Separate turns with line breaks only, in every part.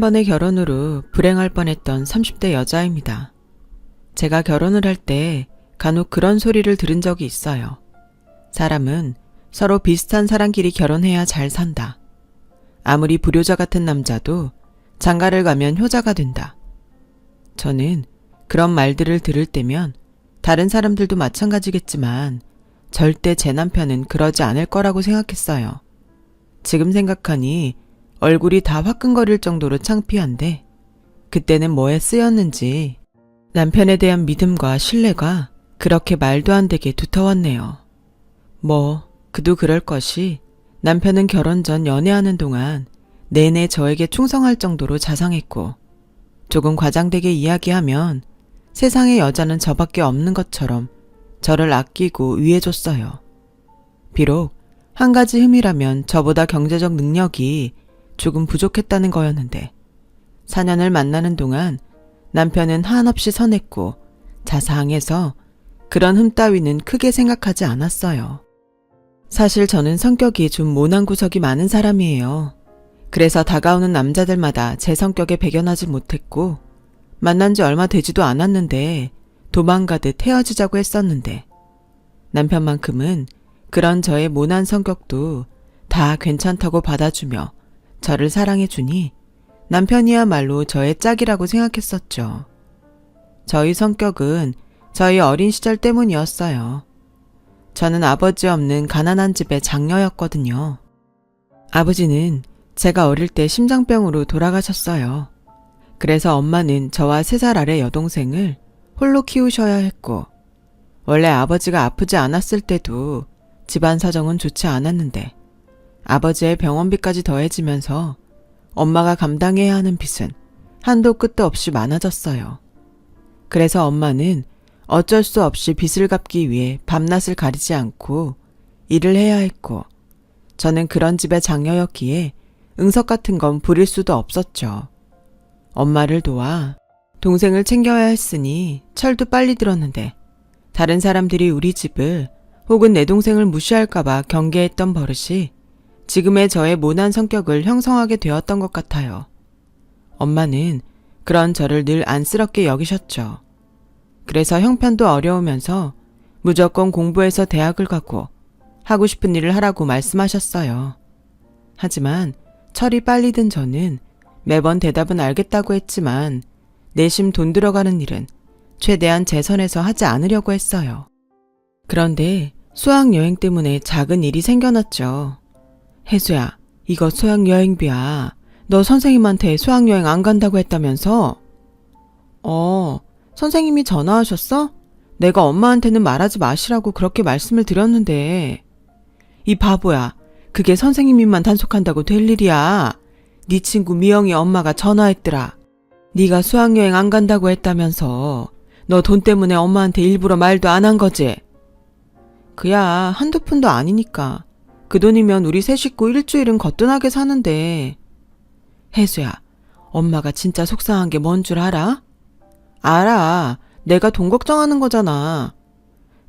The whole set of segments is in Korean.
번의 결혼으로 불행할 뻔했던 30대 여자입니다. 제가 결혼을 할 때 간혹 그런 소리를 들은 적이 있어요. 사람은 서로 비슷한 사람끼리 결혼해야 잘 산다. 아무리 불효자 같은 남자도 장가를 가면 효자가 된다. 저는 그런 말들을 들을 때면 다른 사람들도 마찬가지겠지만 절대 제 남편은 그러지 않을 거라고 생각했어요. 지금 생각하니 얼굴이 다 화끈거릴 정도로 창피한데 그때는 뭐에 쓰였는지 남편에 대한 믿음과 신뢰가 그렇게 말도 안 되게 두터웠네요. 그도 그럴 것이 남편은 결혼 전 연애하는 동안 내내 저에게 충성할 정도로 자상했고 조금 과장되게 이야기하면 세상에 여자는 저밖에 없는 것처럼 저를 아끼고 위해줬어요. 비록 한 가지 흠이라면 저보다 경제적 능력이 조금 부족했다는 거였는데 4년을 만나는 동안 남편은 한없이 선했고 자상해서 그런 흠 따위는 크게 생각하지 않았어요. 사실 저는 성격이 좀 모난 구석이 많은 사람이에요. 그래서 다가오는 남자들마다 제 성격에 배견하지 못했고 만난 지 얼마 되지도 않았는데 도망가듯 헤어지자고 했었는데 남편만큼은 그런 저의 모난 성격도 다 괜찮다고 받아주며 저를 사랑해주니 남편이야말로 저의 짝이라고 생각했었죠. 저희 성격은 저희 어린 시절 때문이었어요. 저는 아버지 없는 가난한 집의 장녀였거든요. 아버지는 제가 어릴 때 심장병으로 돌아가셨어요. 그래서 엄마는 저와 3살 아래 여동생을 홀로 키우셔야 했고 원래 아버지가 아프지 않았을 때도 집안 사정은 좋지 않았는데 아버지의 병원비까지 더해지면서 엄마가 감당해야 하는 빚은 한도 끝도 없이 많아졌어요. 그래서 엄마는 어쩔 수 없이 빚을 갚기 위해 밤낮을 가리지 않고 일을 해야 했고 저는 그런 집의 장녀였기에 응석 같은 건 부릴 수도 없었죠. 엄마를 도와 동생을 챙겨야 했으니 철도 빨리 들었는데 다른 사람들이 우리 집을 혹은 내 동생을 무시할까봐 경계했던 버릇이 지금의 저의 모난 성격을 형성하게 되었던 것 같아요. 엄마는 그런 저를 늘 안쓰럽게 여기셨죠. 그래서 형편도 어려우면서 무조건 공부해서 대학을 가고 하고 싶은 일을 하라고 말씀하셨어요. 하지만 철이 빨리 든 저는 매번 대답은 알겠다고 했지만 내심 돈 들어가는 일은 최대한 제 선에서 하지 않으려고 했어요. 그런데 수학여행 때문에 작은 일이 생겨났죠. 혜수야, 이거 수학여행비야. 너 선생님한테 수학여행 안 간다고 했다면서? 선생님이 전화하셨어? 내가 엄마한테는 말하지 마시라고 그렇게 말씀을 드렸는데. 이 바보야, 그게 선생님 입만 단속한다고 될 일이야. 네 친구 미영이 엄마가 전화했더라. 네가 수학여행 안 간다고 했다면서 너 돈 때문에 엄마한테 일부러 말도 안 한 거지? 그야 한두 푼도 아니니까. 그 돈이면 우리 세 식구 일주일은 거뜬하게 사는데. 혜수야, 엄마가 진짜 속상한 게 뭔 줄 알아? 알아. 내가 돈 걱정하는 거잖아.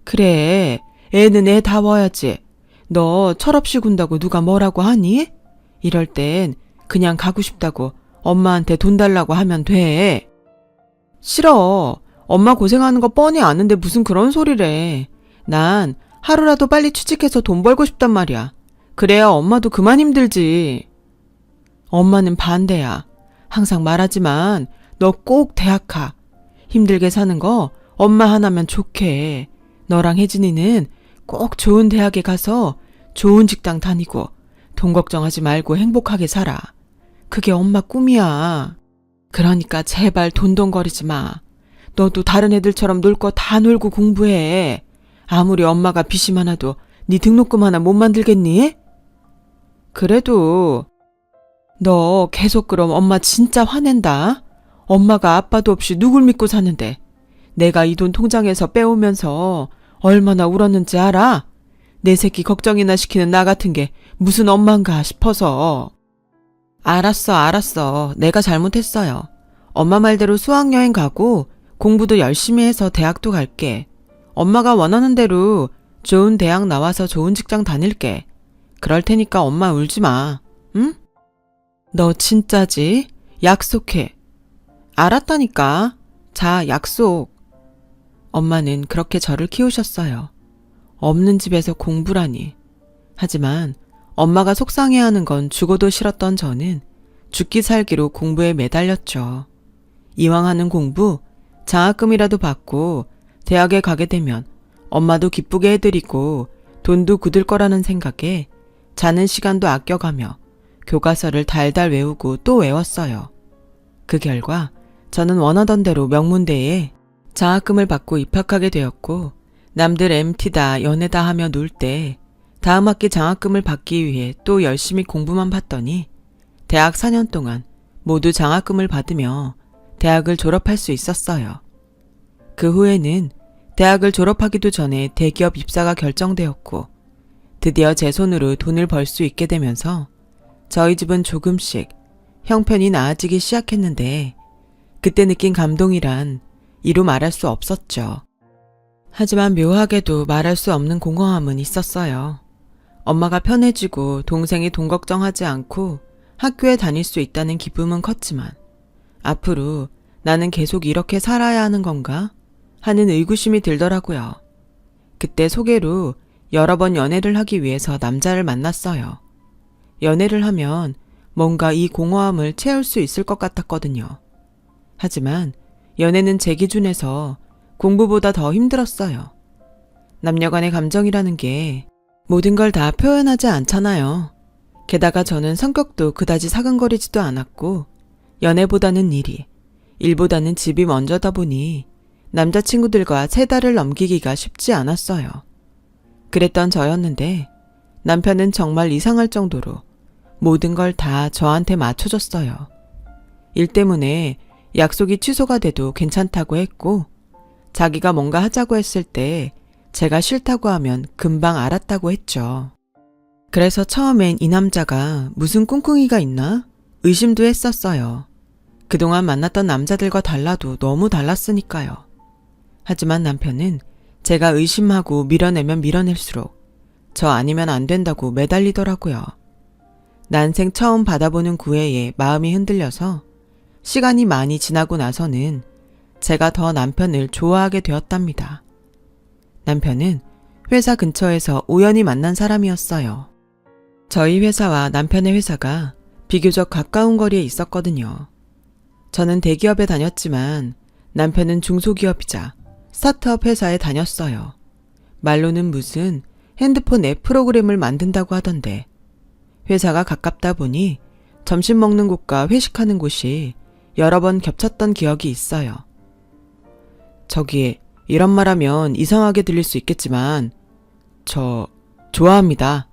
그래, 애는 애 다워야지. 너 철없이 군다고 누가 뭐라고 하니? 이럴 땐 그냥 가고 싶다고 엄마한테 돈 달라고 하면 돼. 싫어. 엄마 고생하는 거 뻔히 아는데 무슨 그런 소리래. 난 하루라도 빨리 취직해서 돈 벌고 싶단 말이야. 그래야 엄마도 그만 힘들지. 엄마는 반대야. 항상 말하지만 너 꼭 대학 가. 힘들게 사는 거 엄마 하나면 좋게. 너랑 혜진이는 꼭 좋은 대학에 가서 좋은 직장 다니고 돈 걱정하지 말고 행복하게 살아. 그게 엄마 꿈이야. 그러니까 제발 돈돈거리지 마. 너도 다른 애들처럼 놀 거 다 놀고 공부해. 아무리 엄마가 빚이 많아도 네 등록금 하나 못 만들겠니? 그래도 너 계속 그럼 엄마 진짜 화낸다. 엄마가 아빠도 없이 누굴 믿고 사는데 내가 이 돈 통장에서 빼오면서 얼마나 울었는지 알아? 내 새끼 걱정이나 시키는 나 같은 게 무슨 엄마인가 싶어서. 알았어. 내가 잘못했어요. 엄마 말대로 수학여행 가고 공부도 열심히 해서 대학도 갈게. 엄마가 원하는 대로 좋은 대학 나와서 좋은 직장 다닐게. 그럴 테니까 엄마 울지 마. 응? 너 진짜지? 약속해. 알았다니까. 자, 약속. 엄마는 그렇게 저를 키우셨어요. 없는 집에서 공부라니. 하지만 엄마가 속상해하는 건 죽어도 싫었던 저는 죽기 살기로 공부에 매달렸죠. 이왕 하는 공부, 장학금이라도 받고 대학에 가게 되면 엄마도 기쁘게 해드리고 돈도 굳을 거라는 생각에 자는 시간도 아껴가며 교과서를 달달 외우고 또 외웠어요. 그 결과 저는 원하던 대로 명문대에 장학금을 받고 입학하게 되었고 남들 MT다 연애다 하며 놀 때 다음 학기 장학금을 받기 위해 또 열심히 공부만 봤더니 대학 4년 동안 모두 장학금을 받으며 대학을 졸업할 수 있었어요. 그 후에는 대학을 졸업하기도 전에 대기업 입사가 결정되었고 드디어 제 손으로 돈을 벌 수 있게 되면서 저희 집은 조금씩 형편이 나아지기 시작했는데 그때 느낀 감동이란 이루 말할 수 없었죠. 하지만 묘하게도 말할 수 없는 공허함은 있었어요. 엄마가 편해지고 동생이 돈 걱정하지 않고 학교에 다닐 수 있다는 기쁨은 컸지만 앞으로 나는 계속 이렇게 살아야 하는 건가 하는 의구심이 들더라고요. 그때 소개로 여러 번 연애를 하기 위해서 남자를 만났어요. 연애를 하면 뭔가 이 공허함을 채울 수 있을 것 같았거든요. 하지만 연애는 제 기준에서 공부보다 더 힘들었어요. 남녀 간의 감정이라는 게 모든 걸 다 표현하지 않잖아요. 게다가 저는 성격도 그다지 사근거리지도 않았고 연애보다는 일보다는 집이 먼저다 보니 남자친구들과 3달을 넘기기가 쉽지 않았어요. 그랬던 저였는데 남편은 정말 이상할 정도로 모든 걸 다 저한테 맞춰줬어요. 일 때문에 약속이 취소가 돼도 괜찮다고 했고 자기가 뭔가 하자고 했을 때 제가 싫다고 하면 금방 알았다고 했죠. 그래서 처음엔 이 남자가 무슨 꿍꿍이가 있나 의심도 했었어요. 그동안 만났던 남자들과 달라도 너무 달랐으니까요. 하지만 남편은 제가 의심하고 밀어내면 밀어낼수록 저 아니면 안 된다고 매달리더라고요. 난생 처음 받아보는 구애에 마음이 흔들려서 시간이 많이 지나고 나서는 제가 더 남편을 좋아하게 되었답니다. 남편은 회사 근처에서 우연히 만난 사람이었어요. 저희 회사와 남편의 회사가 비교적 가까운 거리에 있었거든요. 저는 대기업에 다녔지만 남편은 중소기업이자 스타트업 회사에 다녔어요. 말로는 무슨 핸드폰 앱 프로그램을 만든다고 하던데 회사가 가깝다 보니 점심 먹는 곳과 회식하는 곳이 여러 번 겹쳤던 기억이 있어요. 저기 이런 말하면 이상하게 들릴 수 있겠지만 저 좋아합니다.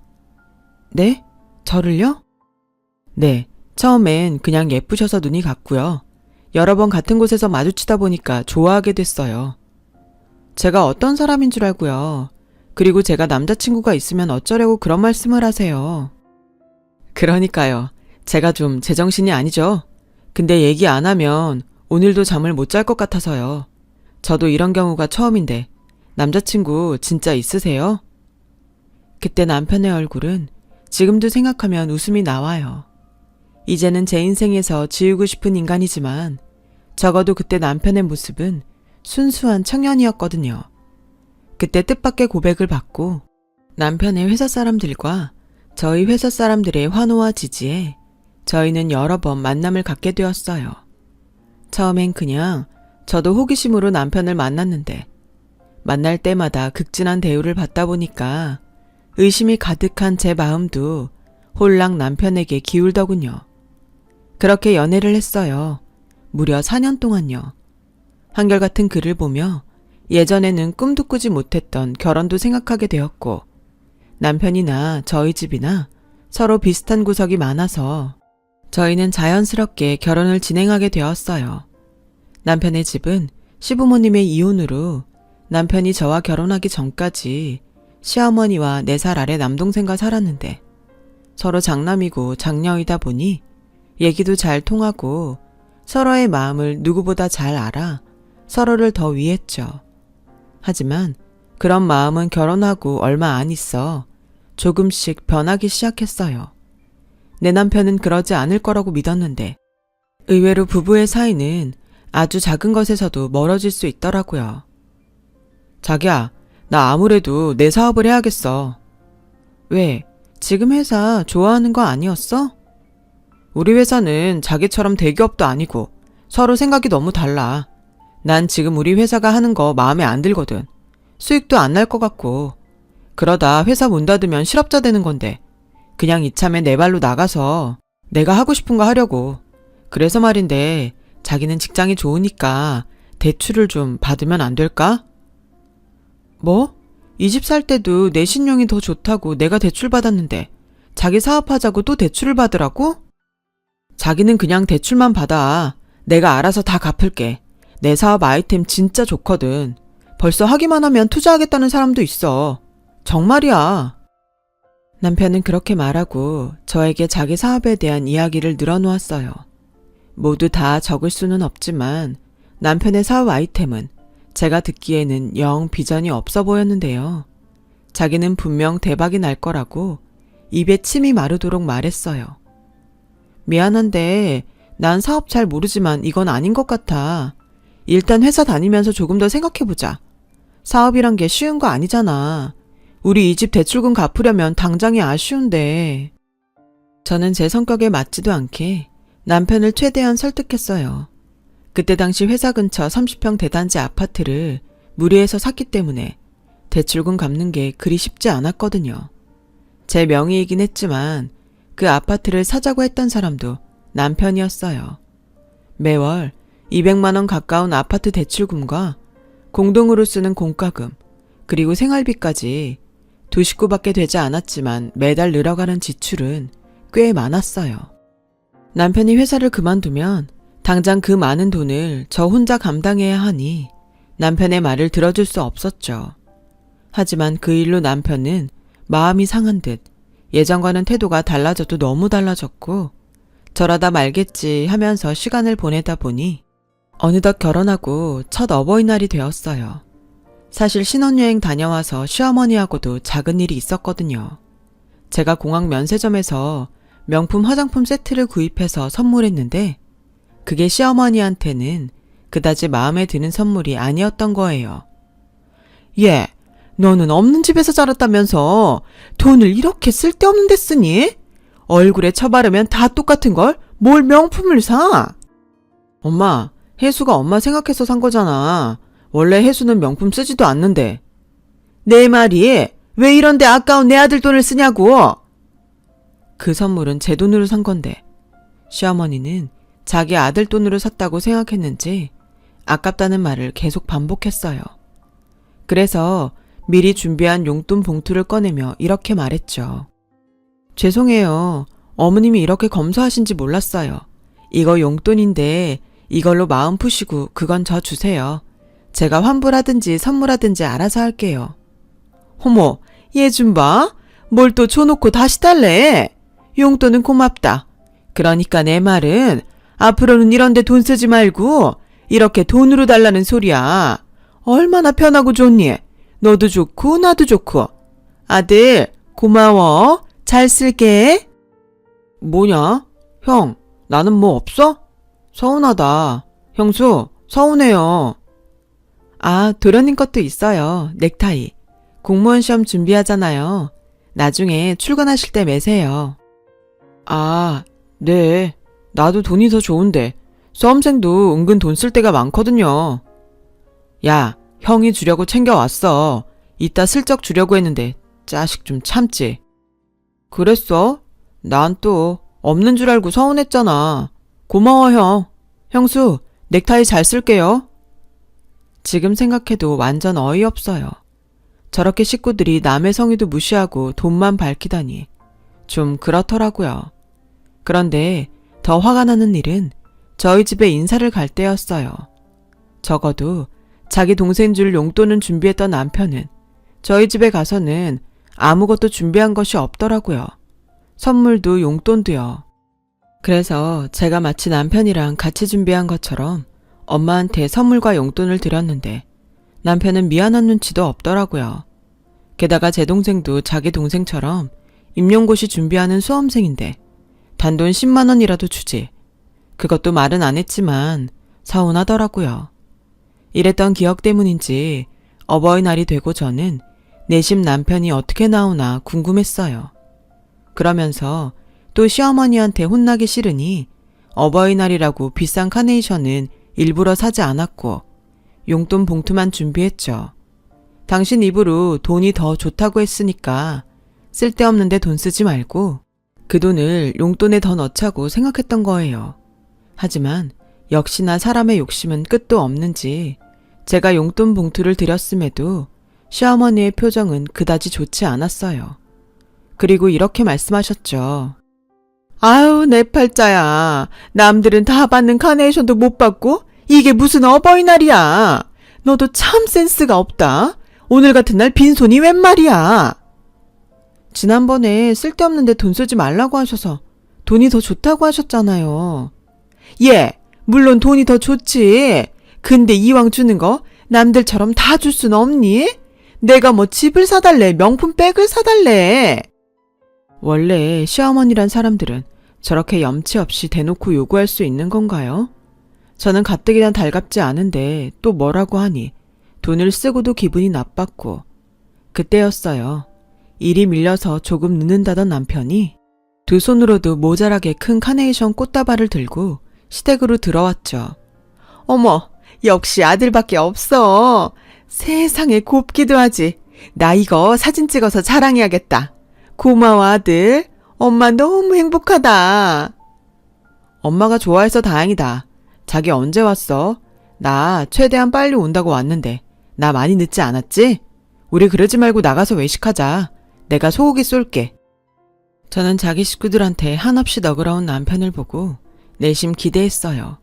네? 저를요? 네, 처음엔 그냥 예쁘셔서 눈이 갔고요. 여러 번 같은 곳에서 마주치다 보니까 좋아하게 됐어요. 제가 어떤 사람인 줄 알고요. 그리고 제가 남자친구가 있으면 어쩌려고 그런 말씀을 하세요. 그러니까요. 제가 좀 제정신이 아니죠. 근데 얘기 안 하면 오늘도 잠을 못 잘 것 같아서요. 저도 이런 경우가 처음인데 남자친구 진짜 있으세요? 그때 남편의 얼굴은 지금도 생각하면 웃음이 나와요. 이제는 제 인생에서 지우고 싶은 인간이지만 적어도 그때 남편의 모습은 순수한 청년이었거든요. 그때 뜻밖의 고백을 받고 남편의 회사 사람들과 저희 회사 사람들의 환호와 지지에 저희는 여러 번 만남을 갖게 되었어요. 처음엔 그냥 저도 호기심으로 남편을 만났는데 만날 때마다 극진한 대우를 받다 보니까 의심이 가득한 제 마음도 홀랑 남편에게 기울더군요. 그렇게 연애를 했어요. 무려 4년 동안요. 한결같은 글을 보며 예전에는 꿈도 꾸지 못했던 결혼도 생각하게 되었고 남편이나 저희 집이나 서로 비슷한 구석이 많아서 저희는 자연스럽게 결혼을 진행하게 되었어요. 남편의 집은 시부모님의 이혼으로 남편이 저와 결혼하기 전까지 시어머니와 4살 아래 남동생과 살았는데 서로 장남이고 장녀이다 보니 얘기도 잘 통하고 서로의 마음을 누구보다 잘 알아 서로를 더 위했죠. 하지만 그런 마음은 결혼하고 얼마 안 있어 조금씩 변하기 시작했어요. 내 남편은 그러지 않을 거라고 믿었는데 의외로 부부의 사이는 아주 작은 것에서도 멀어질 수 있더라고요. 자기야, 나 아무래도 내 사업을 해야겠어. 왜? 지금 회사 좋아하는 거 아니었어? 우리 회사는 자기처럼 대기업도 아니고 서로 생각이 너무 달라. 난 지금 우리 회사가 하는 거 마음에 안 들거든. 수익도 안 날 것 같고. 그러다 회사 문 닫으면 실업자 되는 건데 그냥 이참에 내 발로 나가서 내가 하고 싶은 거 하려고. 그래서 말인데 자기는 직장이 좋으니까 대출을 좀 받으면 안 될까? 뭐? 이 집 살 때도 내 신용이 더 좋다고 내가 대출 받았는데 자기 사업하자고 또 대출을 받으라고? 자기는 그냥 대출만 받아. 내가 알아서 다 갚을게. 내 사업 아이템 진짜 좋거든. 벌써 하기만 하면 투자하겠다는 사람도 있어. 정말이야. 남편은 그렇게 말하고 저에게 자기 사업에 대한 이야기를 늘어놓았어요. 모두 다 적을 수는 없지만 남편의 사업 아이템은 제가 듣기에는 영 비전이 없어 보였는데요. 자기는 분명 대박이 날 거라고 입에 침이 마르도록 말했어요. 미안한데 난 사업 잘 모르지만 이건 아닌 것 같아. 일단 회사 다니면서 조금 더 생각해보자. 사업이란 게 쉬운 거 아니잖아. 우리 이 집 대출금 갚으려면 당장이 아쉬운데. 저는 제 성격에 맞지도 않게 남편을 최대한 설득했어요. 그때 당시 회사 근처 30평 대단지 아파트를 무리해서 샀기 때문에 대출금 갚는 게 그리 쉽지 않았거든요. 제 명의이긴 했지만 그 아파트를 사자고 했던 사람도 남편이었어요. 매월 200만 원 가까운 아파트 대출금과 공동으로 쓰는 공과금, 그리고 생활비까지 두 식구밖에 되지 않았지만 매달 늘어가는 지출은 꽤 많았어요. 남편이 회사를 그만두면 당장 그 많은 돈을 저 혼자 감당해야 하니 남편의 말을 들어줄 수 없었죠. 하지만 그 일로 남편은 마음이 상한 듯 예전과는 태도가 달라져도 너무 달라졌고 저러다 말겠지 하면서 시간을 보내다 보니 어느덧 결혼하고 첫 어버이날이 되었어요. 사실 신혼여행 다녀와서 시어머니하고도 작은 일이 있었거든요. 제가 공항 면세점에서 명품 화장품 세트를 구입해서 선물했는데 그게 시어머니한테는 그다지 마음에 드는 선물이 아니었던 거예요. 얘, 너는 없는 집에서 자랐다면서 돈을 이렇게 쓸데없는 데 쓰니? 얼굴에 쳐바르면 다 똑같은 걸 뭘 명품을 사? 엄마, 혜수가 엄마 생각해서 산 거잖아. 원래 혜수는 명품 쓰지도 않는데. 내 말이 왜 이런데 아까운 내 아들 돈을 쓰냐고. 그 선물은 제 돈으로 산 건데 시어머니는 자기 아들 돈으로 샀다고 생각했는지 아깝다는 말을 계속 반복했어요. 그래서 미리 준비한 용돈 봉투를 꺼내며 이렇게 말했죠. 죄송해요. 어머님이 이렇게 검소하신지 몰랐어요. 이거 용돈인데 이걸로 마음 푸시고 그건 저 주세요. 제가 환불하든지 선물하든지 알아서 할게요. 어머, 얘 좀 봐. 뭘 또 줘놓고 다시 달래. 용돈은 고맙다. 그러니까 내 말은 앞으로는 이런 데 돈 쓰지 말고 이렇게 돈으로 달라는 소리야. 얼마나 편하고 좋니? 너도 좋고 나도 좋고. 아들, 고마워. 잘 쓸게. 뭐냐? 형, 나는 뭐 없어? 서운하다. 형수, 서운해요. 아, 도련님 것도 있어요. 넥타이. 공무원 시험 준비하잖아요. 나중에 출근하실 때 매세요. 아, 네. 나도 돈이 더 좋은데 수험생도 은근 돈 쓸 때가 많거든요. 야, 형이 주려고 챙겨왔어. 이따 슬쩍 주려고 했는데 자식 좀 참지. 그랬어? 난 또 없는 줄 알고 서운했잖아. 고마워 형. 형수, 넥타이 잘 쓸게요. 지금 생각해도 완전 어이없어요. 저렇게 식구들이 남의 성의도 무시하고 돈만 밝히다니 좀 그렇더라고요. 그런데 더 화가 나는 일은 저희 집에 인사를 갈 때였어요. 적어도 자기 동생 줄 용돈은 준비했던 남편은 저희 집에 가서는 아무것도 준비한 것이 없더라고요. 선물도 용돈도요. 그래서 제가 마치 남편이랑 같이 준비한 것처럼 엄마한테 선물과 용돈을 드렸는데 남편은 미안한 눈치도 없더라고요. 게다가 제 동생도 자기 동생처럼 임용고시 준비하는 수험생인데 단돈 10만 원이라도 주지. 그것도 말은 안 했지만 서운하더라고요. 이랬던 기억 때문인지 어버이날이 되고 저는 내심 남편이 어떻게 나오나 궁금했어요. 그러면서 또 시어머니한테 혼나기 싫으니 어버이날이라고 비싼 카네이션은 일부러 사지 않았고 용돈 봉투만 준비했죠. 당신 입으로 돈이 더 좋다고 했으니까 쓸데없는데 돈 쓰지 말고 그 돈을 용돈에 더 넣자고 생각했던 거예요. 하지만 역시나 사람의 욕심은 끝도 없는지 제가 용돈 봉투를 드렸음에도 시어머니의 표정은 그다지 좋지 않았어요. 그리고 이렇게 말씀하셨죠. 아유, 내 팔자야. 남들은 다 받는 카네이션도 못 받고 이게 무슨 어버이날이야. 너도 참 센스가 없다. 오늘 같은 날 빈손이 웬 말이야. 지난번에 쓸데없는데 돈 쓰지 말라고 하셔서 돈이 더 좋다고 하셨잖아요. 예, 물론 돈이 더 좋지. 근데 이왕 주는 거 남들처럼 다 줄 순 없니? 내가 뭐 집을 사달래, 명품 백을 사달래. 원래 시어머니란 사람들은 저렇게 염치 없이 대놓고 요구할 수 있는 건가요? 저는 가뜩이나 달갑지 않은데 또 뭐라고 하니 돈을 쓰고도 기분이 나빴고 그때였어요. 일이 밀려서 조금 늦는다던 남편이 두 손으로도 모자라게 큰 카네이션 꽃다발을 들고 시댁으로 들어왔죠. 어머, 역시 아들밖에 없어. 세상에 곱기도 하지. 나 이거 사진 찍어서 자랑해야겠다. 고마워 아들. 엄마 너무 행복하다. 엄마가 좋아해서 다행이다. 자기 언제 왔어? 나 최대한 빨리 온다고 왔는데 나 많이 늦지 않았지? 우리 그러지 말고 나가서 외식하자. 내가 소고기 쏠게. 저는 자기 식구들한테 한없이 너그러운 남편을 보고 내심 기대했어요.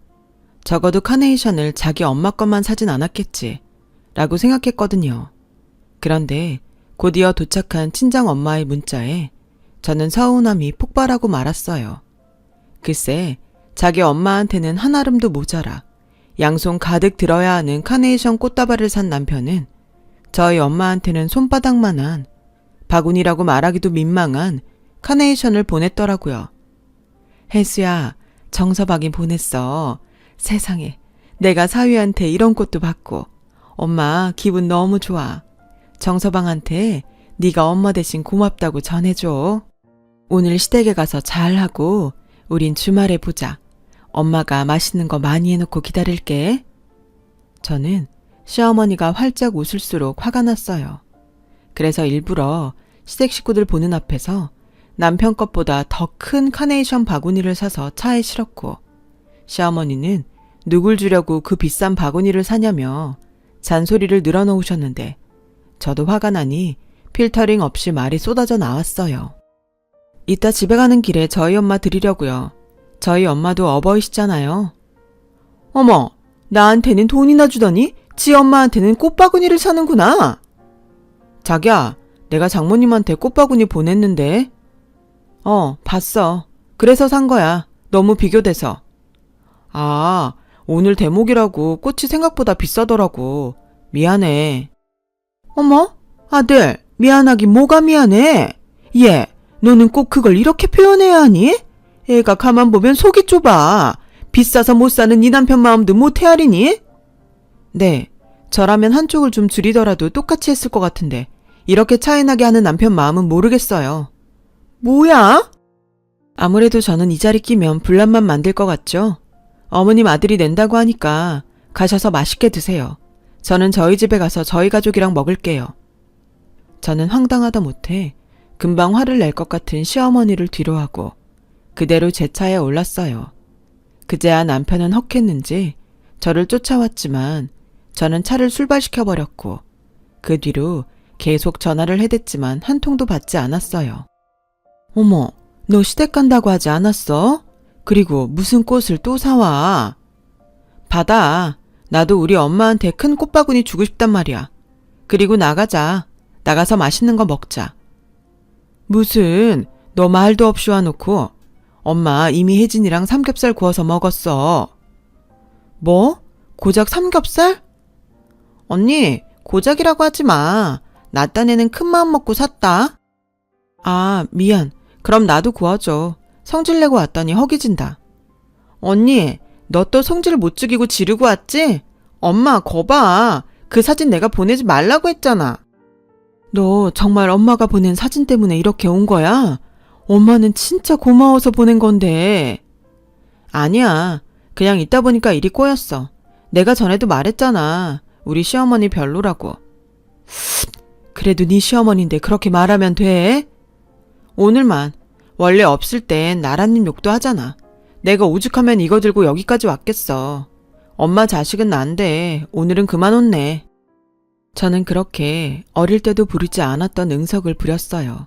적어도 카네이션을 자기 엄마 것만 사진 않았겠지 라고 생각했거든요. 그런데 곧이어 도착한 친정 엄마의 문자에 저는 서운함이 폭발하고 말았어요. 글쎄 자기 엄마한테는 한아름도 모자라 양손 가득 들어야 하는 카네이션 꽃다발을 산 남편은 저희 엄마한테는 손바닥만한 바구니라고 말하기도 민망한 카네이션을 보냈더라고요. 혜수야, 정서박이 보냈어. 세상에 내가 사위한테 이런 꽃도 받고 엄마 기분 너무 좋아. 정서방한테 네가 엄마 대신 고맙다고 전해줘. 오늘 시댁에 가서 잘하고 우린 주말에 보자. 엄마가 맛있는 거 많이 해놓고 기다릴게. 저는 시어머니가 활짝 웃을수록 화가 났어요. 그래서 일부러 시댁 식구들 보는 앞에서 남편 것보다 더 큰 카네이션 바구니를 사서 차에 실었고 시어머니는 누굴 주려고 그 비싼 바구니를 사냐며 잔소리를 늘어놓으셨는데 저도 화가 나니 필터링 없이 말이 쏟아져 나왔어요. 이따 집에 가는 길에 저희 엄마 드리려고요. 저희 엄마도 어버이시잖아요. 어머, 나한테는 돈이나 주더니 지 엄마한테는 꽃바구니를 사는구나. 자기야, 내가 장모님한테 꽃바구니 보냈는데. 봤어. 그래서 산 거야. 너무 비교돼서. 아, 오늘 대목이라고 꽃이 생각보다 비싸더라고. 미안해. 어머, 아들, 미안하긴 뭐가 미안해. 얘, 너는 꼭 그걸 이렇게 표현해야 하니? 애가 가만 보면 속이 좁아. 비싸서 못 사는 네 남편 마음도 못 헤아리니? 네, 저라면 한쪽을 좀 줄이더라도 똑같이 했을 것 같은데 이렇게 차이나게 하는 남편 마음은 모르겠어요. 뭐야? 아무래도 저는 이 자리 끼면 분란만 만들 것 같죠? 어머님 아들이 낸다고 하니까 가셔서 맛있게 드세요. 저는 저희 집에 가서 저희 가족이랑 먹을게요. 저는 황당하다 못해 금방 화를 낼 것 같은 시어머니를 뒤로하고 그대로 제 차에 올랐어요. 그제야 남편은 헉했는지 저를 쫓아왔지만 저는 차를 출발시켜버렸고 그 뒤로 계속 전화를 해댔지만 한 통도 받지 않았어요. 어머, 너 시댁 간다고 하지 않았어? 그리고 무슨 꽃을 또 사와? 받아. 나도 우리 엄마한테 큰 꽃바구니 주고 싶단 말이야. 그리고 나가자. 나가서 맛있는 거 먹자. 무슨, 너 말도 없이 와놓고 엄마 이미 혜진이랑 삼겹살 구워서 먹었어. 뭐? 고작 삼겹살? 언니, 고작이라고 하지 마. 나 딴에는 큰 마음 먹고 샀다. 아, 미안. 그럼 나도 구워줘. 성질내고 왔더니 허기진다. 언니, 너 또 성질 못 죽이고 지르고 왔지? 엄마, 거봐. 그 사진 내가 보내지 말라고 했잖아. 너 정말 엄마가 보낸 사진 때문에 이렇게 온 거야? 엄마는 진짜 고마워서 보낸 건데. 아니야. 그냥 있다 보니까 일이 꼬였어. 내가 전에도 말했잖아. 우리 시어머니 별로라고. 그래도 네 시어머니인데 그렇게 말하면 돼? 오늘만. 원래 없을 땐 나라님 욕도 하잖아. 내가 오죽하면 이거 들고 여기까지 왔겠어. 엄마 자식은 난데 오늘은 그만 혼내. 저는 그렇게 어릴 때도 부르지 않았던 응석을 부렸어요.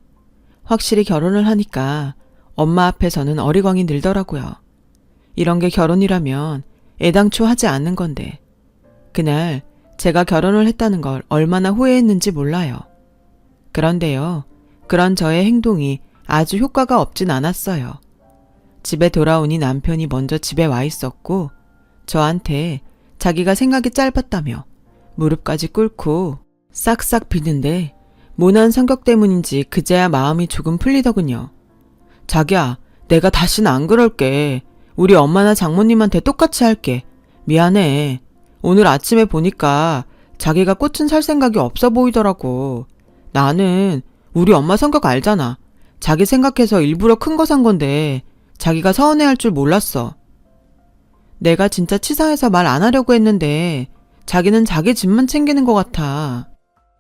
확실히 결혼을 하니까 엄마 앞에서는 어리광이 늘더라고요. 이런 게 결혼이라면 애당초 하지 않는 건데 그날 제가 결혼을 했다는 걸 얼마나 후회했는지 몰라요. 그런데요, 그런 저의 행동이 아주 효과가 없진 않았어요. 집에 돌아오니 남편이 먼저 집에 와 있었고 저한테 자기가 생각이 짧았다며 무릎까지 꿇고 싹싹 비는데 모난 성격 때문인지 그제야 마음이 조금 풀리더군요. 자기야, 내가 다시는 안 그럴게. 우리 엄마나 장모님한테 똑같이 할게. 미안해. 오늘 아침에 보니까 자기가 꽃은 살 생각이 없어 보이더라고. 나는 우리 엄마 성격 알잖아. 자기 생각해서 일부러 큰 거 산 건데 자기가 서운해할 줄 몰랐어. 내가 진짜 치사해서 말 안 하려고 했는데 자기는 자기 집만 챙기는 것 같아.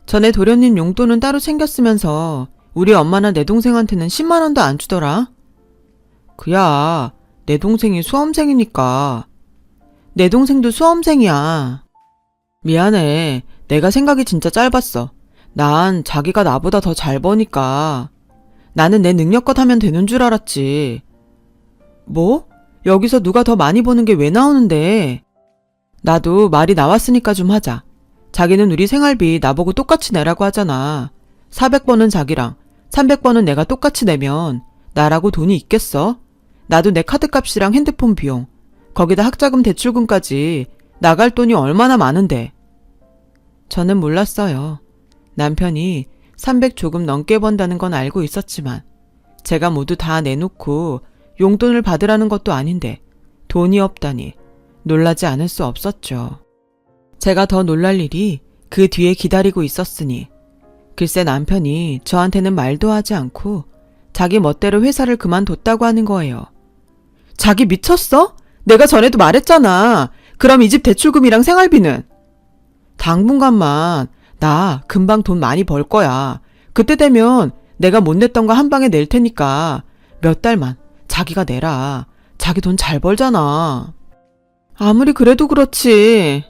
전에 도련님 용돈은 따로 챙겼으면서 우리 엄마나 내 동생한테는 10만 원도 안 주더라. 그야 내 동생이 수험생이니까. 내 동생도 수험생이야. 미안해. 내가 생각이 진짜 짧았어. 난 자기가 나보다 더 잘 버니까. 나는 내 능력껏 하면 되는 줄 알았지. 뭐? 여기서 누가 더 많이 버는 게 왜 나오는데? 나도 말이 나왔으니까 좀 하자. 자기는 우리 생활비 나보고 똑같이 내라고 하잖아. 400번은 자기랑 300번은 내가 똑같이 내면 나라고 돈이 있겠어? 나도 내 카드값이랑 핸드폰 비용, 거기다 학자금 대출금까지 나갈 돈이 얼마나 많은데. 저는 몰랐어요. 남편이 300 조금 넘게 번다는 건 알고 있었지만 제가 모두 다 내놓고 용돈을 받으라는 것도 아닌데 돈이 없다니 놀라지 않을 수 없었죠. 제가 더 놀랄 일이 그 뒤에 기다리고 있었으니 글쎄 남편이 저한테는 말도 하지 않고 자기 멋대로 회사를 그만뒀다고 하는 거예요. 자기 미쳤어? 내가 전에도 말했잖아. 그럼 이 집 대출금이랑 생활비는? 당분간만. 나 금방 돈 많이 벌 거야. 그때 되면 내가 못 냈던 거 한 방에 낼 테니까 몇 달만 자기가 내라. 자기 돈 잘 벌잖아. 아무리 그래도 그렇지.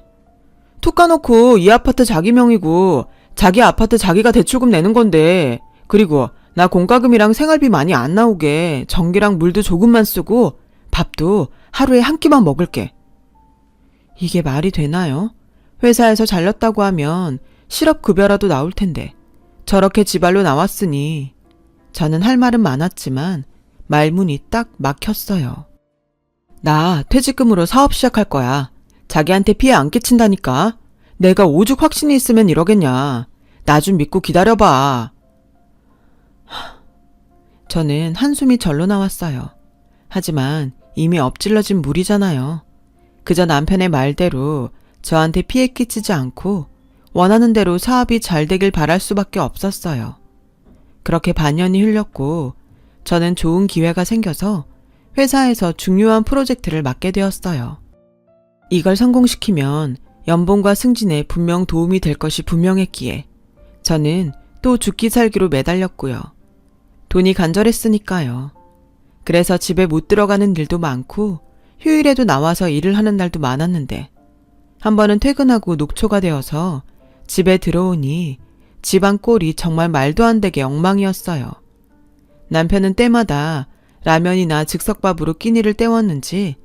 툭 까놓고 이 아파트 자기 명이고 자기 아파트 자기가 대출금 내는 건데, 그리고 나 공과금이랑 생활비 많이 안 나오게 전기랑 물도 조금만 쓰고 밥도 하루에 한 끼만 먹을게. 이게 말이 되나요? 회사에서 잘렸다고 하면 실업급여라도 나올 텐데 저렇게 지발로 나왔으니 저는 할 말은 많았지만 말문이 딱 막혔어요. 나 퇴직금으로 사업 시작할 거야. 자기한테 피해 안 끼친다니까. 내가 오죽 확신이 있으면 이러겠냐. 나 좀 믿고 기다려봐. 저는 한숨이 절로 나왔어요. 하지만 이미 엎질러진 물이잖아요. 그저 남편의 말대로 저한테 피해 끼치지 않고 원하는 대로 사업이 잘 되길 바랄 수밖에 없었어요. 그렇게 반년이 흘렸고 저는 좋은 기회가 생겨서 회사에서 중요한 프로젝트를 맡게 되었어요. 이걸 성공시키면 연봉과 승진에 분명 도움이 될 것이 분명했기에 저는 또 죽기 살기로 매달렸고요. 돈이 간절했으니까요. 그래서 집에 못 들어가는 일도 많고 휴일에도 나와서 일을 하는 날도 많았는데 한 번은 퇴근하고 녹초가 되어서 집에 들어오니 집안 꼴이 정말 말도 안 되게 엉망이었어요. 남편은 때마다 라면이나 즉석밥으로 끼니를 때웠는지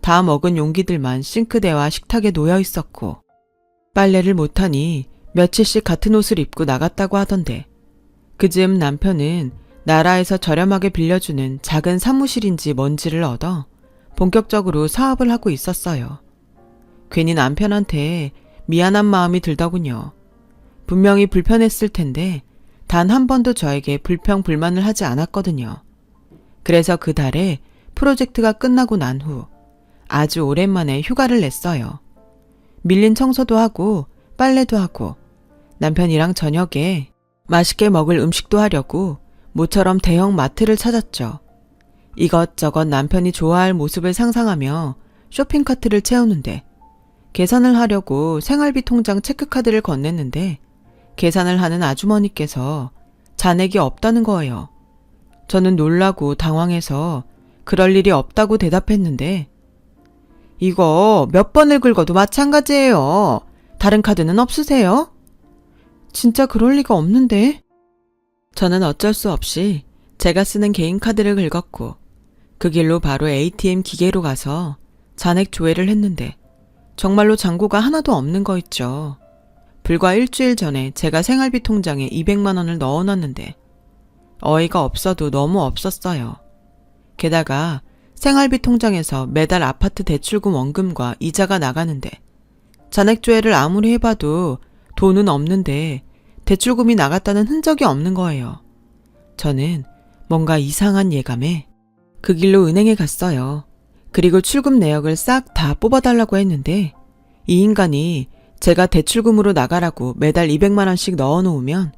다 먹은 용기들만 싱크대와 식탁에 놓여 있었고 빨래를 못하니 며칠씩 같은 옷을 입고 나갔다고 하던데 그즈음 남편은 나라에서 저렴하게 빌려주는 작은 사무실인지 뭔지를 얻어 본격적으로 사업을 하고 있었어요. 괜히 남편한테 미안한 마음이 들더군요. 분명히 불편했을 텐데 단 한 번도 저에게 불평불만을 하지 않았거든요. 그래서 그 달에 프로젝트가 끝나고 난 후 아주 오랜만에 휴가를 냈어요. 밀린 청소도 하고 빨래도 하고 남편이랑 저녁에 맛있게 먹을 음식도 하려고 모처럼 대형 마트를 찾았죠. 이것저것 남편이 좋아할 모습을 상상하며 쇼핑카트를 채우는데 계산을 하려고 생활비 통장 체크카드를 건넸는데 계산을 하는 아주머니께서 잔액이 없다는 거예요. 저는 놀라고 당황해서 그럴 일이 없다고 대답했는데 이거 몇 번을 긁어도 마찬가지예요. 다른 카드는 없으세요? 진짜 그럴 리가 없는데. 저는 어쩔 수 없이 제가 쓰는 개인 카드를 긁었고 그 길로 바로 ATM 기계로 가서 잔액 조회를 했는데 정말로 잔고가 하나도 없는 거 있죠. 불과 일주일 전에 제가 생활비 통장에 200만 원을 넣어놨는데 어이가 없어도 너무 없었어요. 게다가 생활비 통장에서 매달 아파트 대출금 원금과 이자가 나가는데 잔액 조회를 아무리 해봐도 돈은 없는데 대출금이 나갔다는 흔적이 없는 거예요. 저는 뭔가 이상한 예감에 그 길로 은행에 갔어요. 그리고 출금 내역을 싹 다 뽑아달라고 했는데 이 인간이 제가 대출금으로 나가라고 매달 200만 원씩 넣어놓으면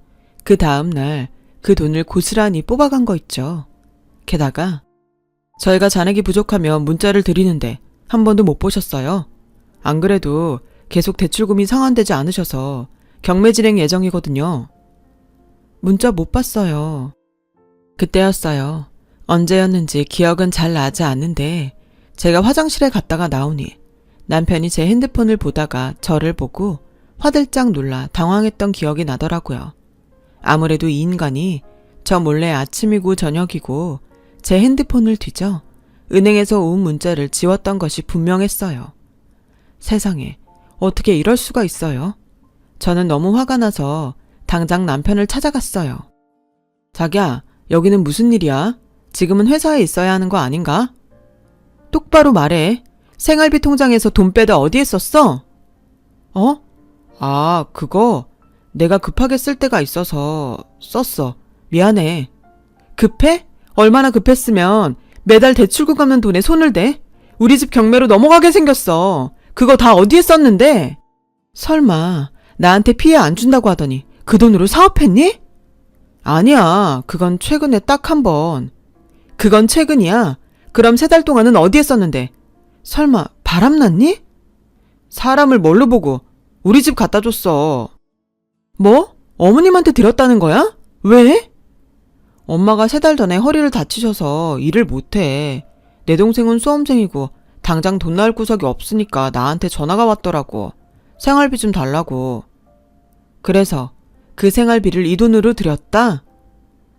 그 다음날 그 돈을 고스란히 뽑아간 거 있죠. 게다가 저희가 잔액이 부족하면 문자를 드리는데 한 번도 못 보셨어요. 안 그래도 계속 대출금이 상환되지 않으셔서 경매 진행 예정이거든요. 문자 못 봤어요. 그때였어요. 언제였는지 기억은 잘 나지 않는데 제가 화장실에 갔다가 나오니 남편이 제 핸드폰을 보다가 저를 보고 화들짝 놀라 당황했던 기억이 나더라고요. 아무래도 이 인간이 저 몰래 아침이고 저녁이고 제 핸드폰을 뒤져 은행에서 온 문자를 지웠던 것이 분명했어요. 세상에, 어떻게 이럴 수가 있어요? 저는 너무 화가 나서 당장 남편을 찾아갔어요. 자기야, 여기는 무슨 일이야? 지금은 회사에 있어야 하는 거 아닌가? 똑바로 말해. 생활비 통장에서 돈 빼다 어디에 썼어? 어? 아, 그거 내가 급하게 쓸 때가 있어서 썼어. 미안해. 급해? 얼마나 급했으면 매달 대출금 갚는 돈에 손을 대? 우리 집 경매로 넘어가게 생겼어. 그거 다 어디에 썼는데? 설마 나한테 피해 안 준다고 하더니 그 돈으로 사업했니? 아니야. 그건 최근에 딱 한 번. 그건 최근이야. 그럼 3달 동안은 어디에 썼는데? 설마 바람났니? 사람을 뭘로 보고 우리 집 갖다 줬어. 뭐? 어머님한테 드렸다는 거야? 왜? 엄마가 3달 전에 허리를 다치셔서 일을 못해. 내 동생은 수험생이고 당장 돈 나올 구석이 없으니까 나한테 전화가 왔더라고. 생활비 좀 달라고. 그래서 그 생활비를 이 돈으로 드렸다?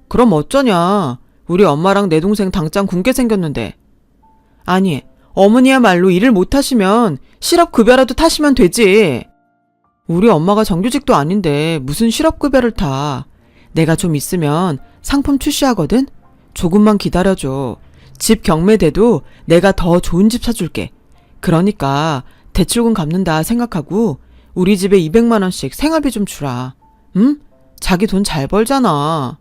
그럼 어쩌냐. 우리 엄마랑 내 동생 당장 굶게 생겼는데. 아니, 어머니야말로 일을 못하시면 실업급여라도 타시면 되지. 우리 엄마가 정규직도 아닌데 무슨 실업급여를 타. 내가 좀 있으면 상품 출시하거든? 조금만 기다려줘. 집 경매돼도 내가 더 좋은 집 사줄게. 그러니까 대출금 갚는다 생각하고 우리 집에 200만 원씩 생활비 좀 주라. 응? 자기 돈 잘 벌잖아.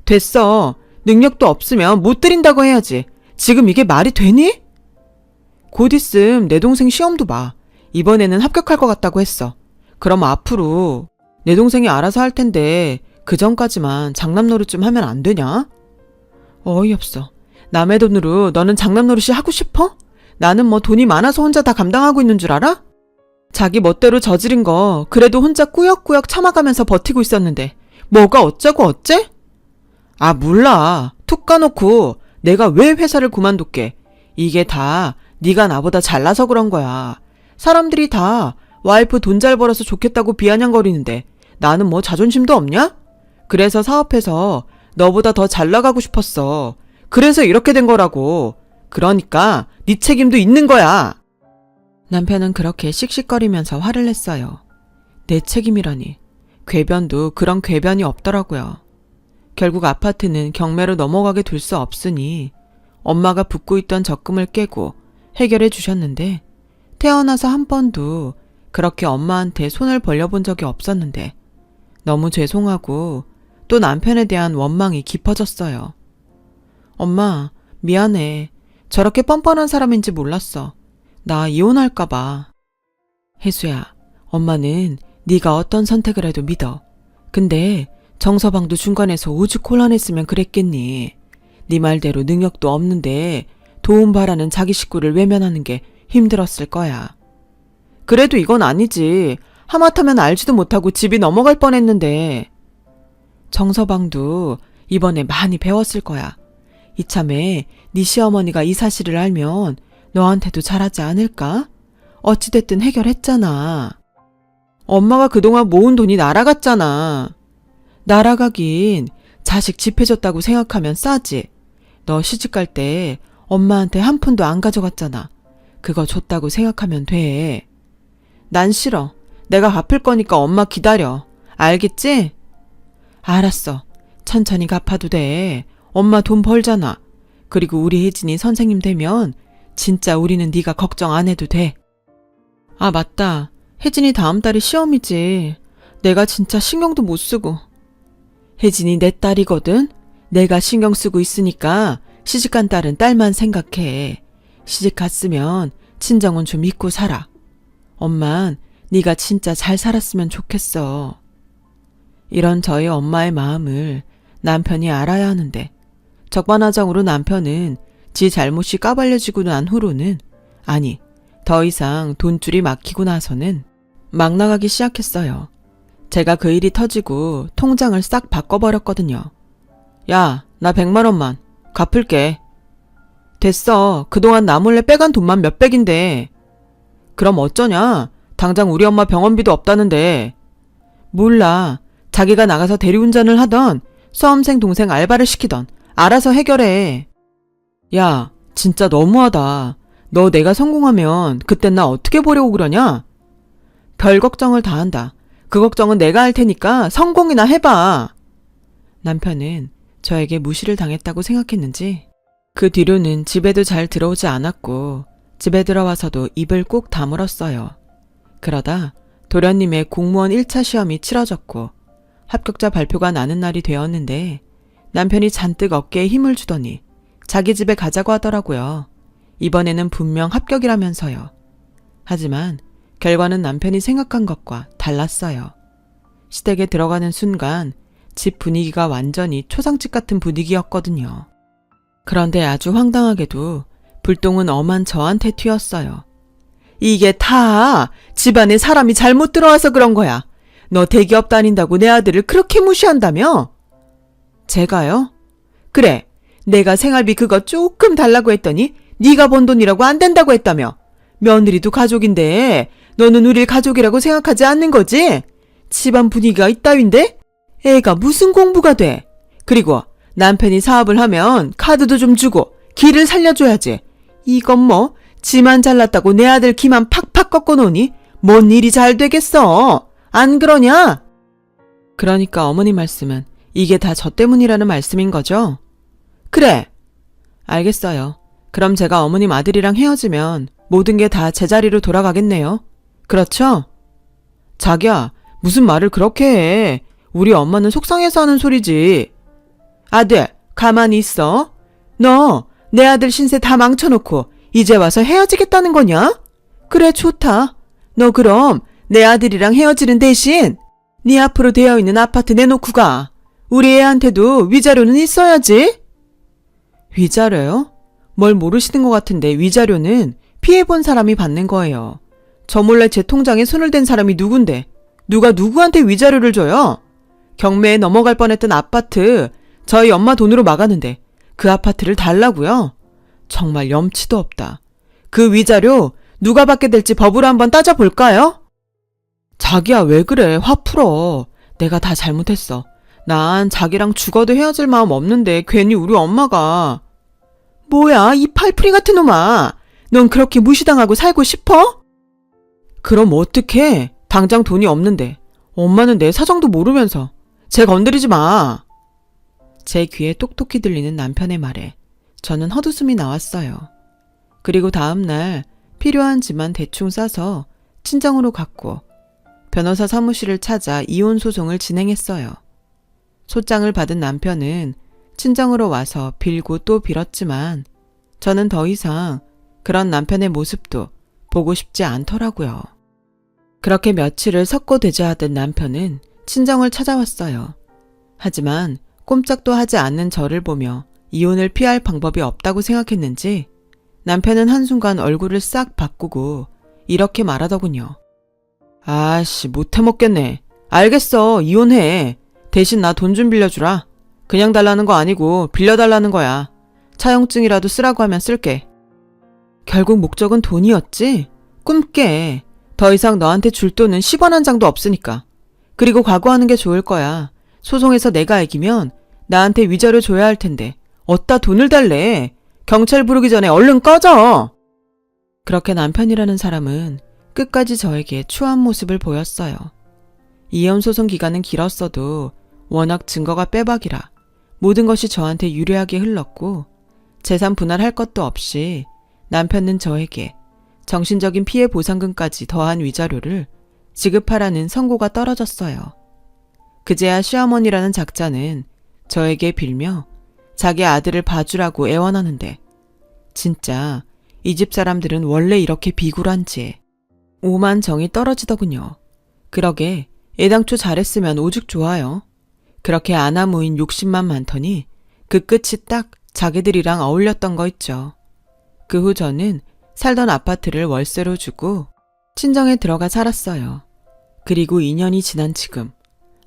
됐어. 능력도 없으면 못 드린다고 해야지. 지금 이게 말이 되니? 곧 있음 내 동생 시험도 봐. 이번에는 합격할 것 같다고 했어. 그럼 앞으로 내 동생이 알아서 할 텐데 그 전까지만 장남노릇 좀 하면 안 되냐? 어이없어. 남의 돈으로 너는 장남노릇이 하고 싶어? 나는 뭐 돈이 많아서 혼자 다 감당하고 있는 줄 알아? 자기 멋대로 저지른 거 그래도 혼자 꾸역꾸역 참아가면서 버티고 있었는데 뭐가 어쩌고 어째? 아 몰라. 툭 까놓고 내가 왜 회사를 그만둘게. 이게 다 네가 나보다 잘나서 그런 거야. 사람들이 다 와이프 돈 잘 벌어서 좋겠다고 비아냥거리는데 나는 뭐 자존심도 없냐? 그래서 사업해서 너보다 더 잘 나가고 싶었어. 그래서 이렇게 된 거라고. 그러니까 네 책임도 있는 거야. 남편은 그렇게 씩씩거리면서 화를 냈어요. 내 책임이라니. 궤변도 그런 궤변이 없더라고요. 결국 아파트는 경매로 넘어가게 둘 수 없으니 엄마가 붓고 있던 적금을 깨고 해결해 주셨는데 태어나서 한 번도 그렇게 엄마한테 손을 벌려본 적이 없었는데 너무 죄송하고 또 남편에 대한 원망이 깊어졌어요. 엄마, 미안해. 저렇게 뻔뻔한 사람인지 몰랐어. 나 이혼할까봐. 혜수야, 엄마는 네가 어떤 선택을 해도 믿어. 근데 정서방도 중간에서 오죽 곤란했으면 그랬겠니. 네 말대로 능력도 없는데 도움 바라는 자기 식구를 외면하는 게 힘들었을 거야. 그래도 이건 아니지. 하마터면 알지도 못하고 집이 넘어갈 뻔했는데. 정서방도 이번에 많이 배웠을 거야. 이참에 네 시어머니가 이 사실을 알면 너한테도 잘하지 않을까? 어찌됐든 해결했잖아. 엄마가 그동안 모은 돈이 날아갔잖아. 날아가긴 자식 집 해줬다고 생각하면 싸지. 너 시집갈 때 엄마한테 한 푼도 안 가져갔잖아. 그거 줬다고 생각하면 돼. 난 싫어. 내가 갚을 거니까 엄마 기다려. 알겠지? 알았어. 천천히 갚아도 돼. 엄마 돈 벌잖아. 그리고 우리 혜진이 선생님 되면 진짜 우리는 네가 걱정 안 해도 돼. 아, 맞다. 혜진이 다음 달이 시험이지. 내가 진짜 신경도 못 쓰고. 혜진이 내 딸이거든? 내가 신경 쓰고 있으니까 시집간 딸은 딸만 생각해. 시집 갔으면 친정은 좀 잊고 살아. 엄만 네가 진짜 잘 살았으면 좋겠어. 이런 저희 엄마의 마음을 남편이 알아야 하는데 적반하장으로 남편은 지 잘못이 까발려지고 난 후로는 아니 더 이상 돈줄이 막히고 나서는 막 나가기 시작했어요. 제가 그 일이 터지고 통장을 싹 바꿔버렸거든요. 야, 나 100만 원만 갚을게. 됐어. 그동안 나 몰래 빼간 돈만 몇백인데. 그럼 어쩌냐? 당장 우리 엄마 병원비도 없다는데. 몰라. 자기가 나가서 대리운전을 하던 수험생 동생 알바를 시키던 알아서 해결해. 야, 진짜 너무하다. 너 내가 성공하면 그땐 나 어떻게 보려고 그러냐? 별 걱정을 다 한다. 그 걱정은 내가 할 테니까 성공이나 해봐. 남편은 저에게 무시를 당했다고 생각했는지 그 뒤로는 집에도 잘 들어오지 않았고 집에 들어와서도 입을 꼭 다물었어요. 그러다 도련님의 공무원 1차 시험이 치러졌고 합격자 발표가 나는 날이 되었는데 남편이 잔뜩 어깨에 힘을 주더니 자기 집에 가자고 하더라고요. 이번에는 분명 합격이라면서요. 하지만 결과는 남편이 생각한 것과 달랐어요. 시댁에 들어가는 순간 집 분위기가 완전히 초상집 같은 분위기였거든요. 그런데 아주 황당하게도 불똥은 엄한 저한테 튀었어요. 이게 다 집안에 사람이 잘못 들어와서 그런 거야. 너 대기업 다닌다고 내 아들을 그렇게 무시한다며? 제가요? 그래, 내가 생활비 그거 조금 달라고 했더니 네가 번 돈이라고 안 된다고 했다며. 며느리도 가족인데 너는 우릴 가족이라고 생각하지 않는 거지? 집안 분위기가 이따윈데? 애가 무슨 공부가 돼? 그리고 남편이 사업을 하면 카드도 좀 주고 기를 살려줘야지. 이건 뭐 지만 잘났다고 내 아들 기만 팍팍 꺾어놓으니 뭔 일이 잘 되겠어. 안 그러냐? 그러니까 어머니 말씀은 이게 다 저 때문이라는 말씀인 거죠? 그래. 알겠어요. 그럼 제가 어머님 아들이랑 헤어지면 모든 게 다 제자리로 돌아가겠네요. 그렇죠? 자기야, 무슨 말을 그렇게 해. 우리 엄마는 속상해서 하는 소리지. 아들, 가만히 있어. 너 내 아들 신세 다 망쳐놓고 이제 와서 헤어지겠다는 거냐? 그래, 좋다. 너 그럼 내 아들이랑 헤어지는 대신 네 앞으로 되어있는 아파트 내놓고 가. 우리 애한테도 위자료는 있어야지. 위자료요? 뭘 모르시는 것 같은데 위자료는 피해본 사람이 받는 거예요. 저 몰래 제 통장에 손을 댄 사람이 누군데 누가 누구한테 위자료를 줘요? 경매에 넘어갈 뻔했던 아파트 저희 엄마 돈으로 막았는데 그 아파트를 달라고요? 정말 염치도 없다. 그 위자료 누가 받게 될지 법으로 한번 따져볼까요? 자기야, 왜 그래? 화 풀어. 내가 다 잘못했어. 난 자기랑 죽어도 헤어질 마음 없는데 괜히 우리 엄마가. 뭐야, 이 팔풀이 같은 놈아. 넌 그렇게 무시당하고 살고 싶어? 그럼 어떡해? 당장 돈이 없는데. 엄마는 내 사정도 모르면서. 쟤 건드리지 마. 제 귀에 똑똑히 들리는 남편의 말에 저는 헛웃음이 나왔어요. 그리고 다음 날 필요한 짐만 대충 싸서 친정으로 갔고 변호사 사무실을 찾아 이혼 소송을 진행했어요. 소장을 받은 남편은 친정으로 와서 빌고 또 빌었지만 저는 더 이상 그런 남편의 모습도 보고 싶지 않더라고요. 그렇게 며칠을 석고대죄하던 남편은 친정을 찾아왔어요. 하지만 꼼짝도 하지 않는 저를 보며 이혼을 피할 방법이 없다고 생각했는지 남편은 한순간 얼굴을 싹 바꾸고 이렇게 말하더군요. 아씨, 못해 먹겠네. 알겠어, 이혼해. 대신 나 돈 좀 빌려주라. 그냥 달라는 거 아니고 빌려달라는 거야. 차용증이라도 쓰라고 하면 쓸게. 결국 목적은 돈이었지? 꿈깨. 더 이상 너한테 줄 돈은 10원 한 장도 없으니까. 그리고 각오하는 게 좋을 거야. 소송에서 내가 이기면 나한테 위자료 줘야 할 텐데 어디다 돈을 달래. 경찰 부르기 전에 얼른 꺼져. 그렇게 남편이라는 사람은 끝까지 저에게 추한 모습을 보였어요. 이혼 소송 기간은 길었어도 워낙 증거가 빼박이라 모든 것이 저한테 유리하게 흘렀고 재산 분할할 것도 없이 남편은 저에게 정신적인 피해 보상금까지 더한 위자료를 지급하라는 선고가 떨어졌어요. 그제야 시어머니라는 작자는 저에게 빌며 자기 아들을 봐주라고 애원하는데 진짜 이 집 사람들은 원래 이렇게 비굴한지 오만 정이 떨어지더군요. 그러게 애당초 잘했으면 오죽 좋아요. 그렇게 아나무인 욕심만 많더니 그 끝이 딱 자기들이랑 어울렸던 거 있죠. 그 후 저는 살던 아파트를 월세로 주고 친정에 들어가 살았어요. 그리고 2년이 지난 지금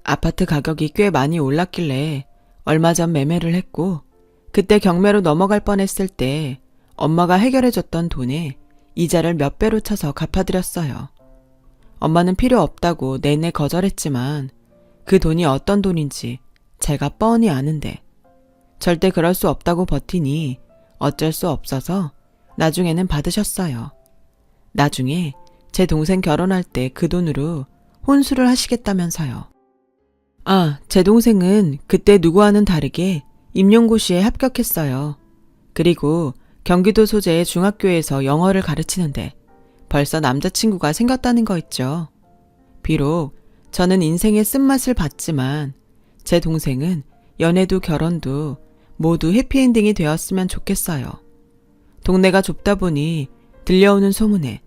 아파트 가격이 꽤 많이 올랐길래 얼마 전 매매를 했고 그때 경매로 넘어갈 뻔했을 때 엄마가 해결해줬던 돈에 이자를 몇 배로 쳐서 갚아드렸어요. 엄마는 필요 없다고 내내 거절했지만 그 돈이 어떤 돈인지 제가 뻔히 아는데 절대 그럴 수 없다고 버티니 어쩔 수 없어서 나중에는 받으셨어요. 나중에 제 동생 결혼할 때 그 돈으로 혼수를 하시겠다면서요. 아, 제 동생은 그때 누구와는 다르게 임용고시에 합격했어요. 그리고 경기도 소재의 중학교에서 영어를 가르치는데 벌써 남자친구가 생겼다는 거 있죠. 비록 저는 인생의 쓴맛을 봤지만 제 동생은 연애도 결혼도 모두 해피엔딩이 되었으면 좋겠어요. 동네가 좁다 보니 들려오는 소문에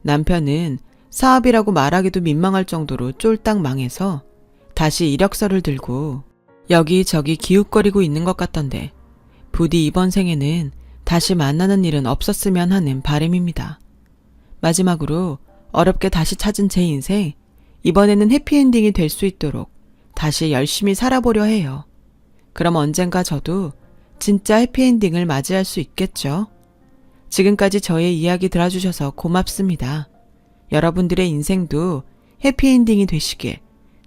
남편은 사업이라고 말하기도 민망할 정도로 쫄딱 망해서 다시 이력서를 들고 여기저기 기웃거리고 있는 것 같던데 부디 이번 생에는 다시 만나는 일은 없었으면 하는 바람입니다. 마지막으로 어렵게 다시 찾은 제 인생, 이번에는 해피엔딩이 될 수 있도록 다시 열심히 살아보려 해요. 그럼 언젠가 저도 진짜 해피엔딩을 맞이할 수 있겠죠? 지금까지 저의 이야기 들어주셔서 고맙습니다. 여러분들의 인생도 해피엔딩이 되시길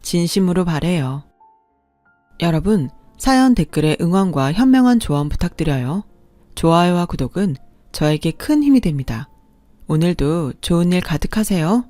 진심으로 바래요. 여러분, 사연 댓글에 응원과 현명한 조언 부탁드려요. 좋아요와 구독은 저에게 큰 힘이 됩니다. 오늘도 좋은 일 가득하세요.